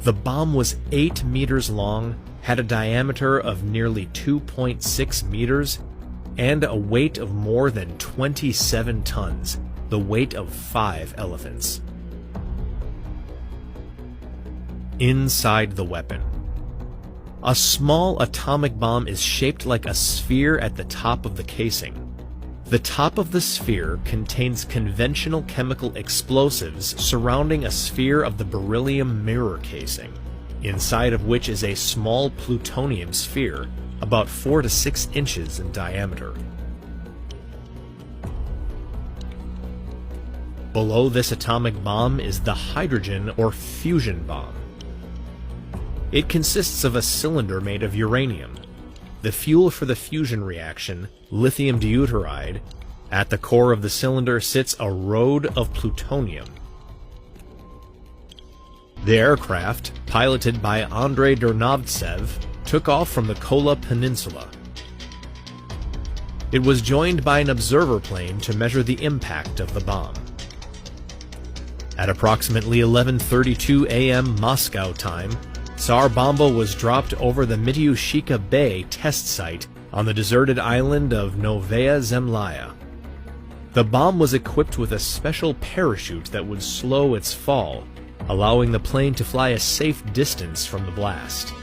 The bomb was 8 meters long, had a diameter of nearly 2.6 meters, and a weight of more than 27 tons, the weight of 5 elephants. Inside the weapon. A small atomic bomb is shaped like a sphere at the top of the casing. The top of the sphere contains conventional chemical explosives surrounding a sphere of the beryllium mirror casing, inside of which is a small plutonium sphere, about 4 to 6 inches in diameter. Below this atomic bomb is the hydrogen or fusion bomb. It consists of a cylinder made of uranium, the fuel for the fusion reaction, lithium deuteride. At the core of the cylinder sits a road of plutonium. The aircraft, piloted by Andrei Dernovtsev, took off from the Kola Peninsula. It was joined by an observer plane to measure the impact of the bomb. At approximately 11:32 a.m. Moscow time, Tsar Bomba was dropped over the Mityushika Bay test site on the deserted island of Novaya Zemlya. The bomb was equipped with a special parachute that would slow its fall, allowing the plane to fly a safe distance from the blast.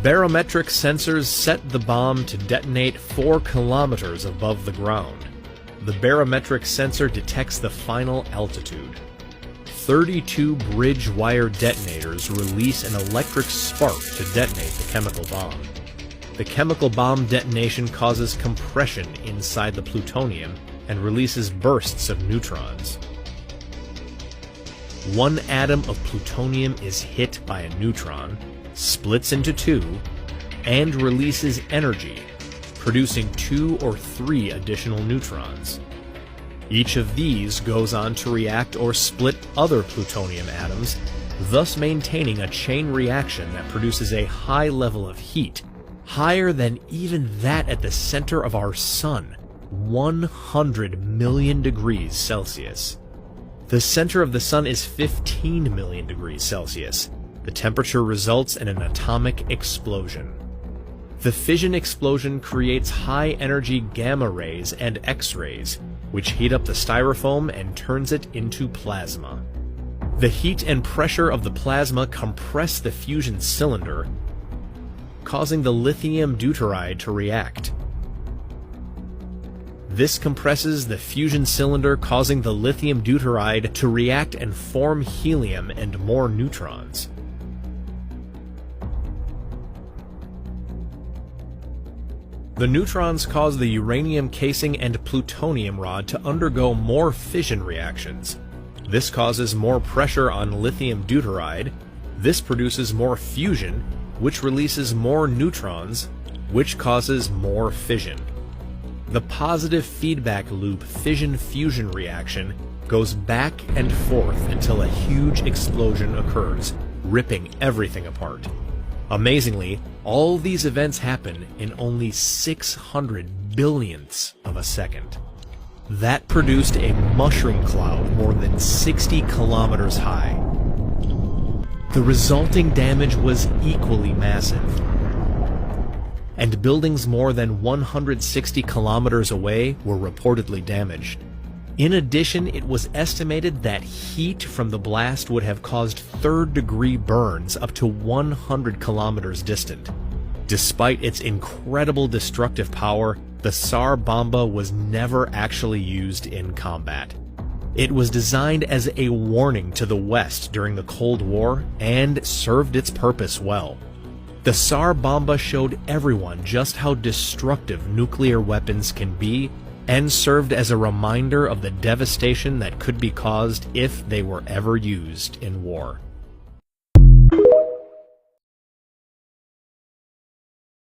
Barometric sensors set the bomb to detonate 4 kilometers above the ground. The barometric sensor detects the final altitude. 32 bridge wire detonators release an electric spark to detonate the chemical bomb. The chemical bomb detonation causes compression inside the plutonium and releases bursts of neutrons. One atom of plutonium is hit by a neutron, splits into 2, and releases energy, producing 2 or 3 additional neutrons. Each of these goes on to react or split other plutonium atoms, thus maintaining a chain reaction that produces a high level of heat, higher than even that at the center of our Sun, 100 million degrees Celsius. The center of the Sun is 15 million degrees Celsius. The temperature results in an atomic explosion. The fission explosion creates high-energy gamma rays and X-rays, which heat up the styrofoam and turns it into plasma. The heat and pressure of the plasma compress the fusion cylinder, causing the lithium deuteride to react. This compresses the fusion cylinder, causing the lithium deuteride to react and form helium and more neutrons. The neutrons cause the uranium casing and plutonium rod to undergo more fission reactions. This causes more pressure on lithium deuteride. This produces more fusion, which releases more neutrons, which causes more fission. The positive feedback loop fission-fusion reaction goes back and forth until a huge explosion occurs, ripping everything apart. Amazingly, all these events happen in only 600 billionths of a second. That produced a mushroom cloud more than 60 kilometers high. The resulting damage was equally massive, and buildings more than 160 kilometers away were reportedly damaged. In addition, it was estimated that heat from the blast would have caused third-degree burns up to 100 kilometers distant. Despite its incredible destructive power, the Tsar Bomba was never actually used in combat. It was designed as a warning to the West during the Cold War and served its purpose well. The Tsar Bomba showed everyone just how destructive nuclear weapons can be and served as a reminder of the devastation that could be caused if they were ever used in war.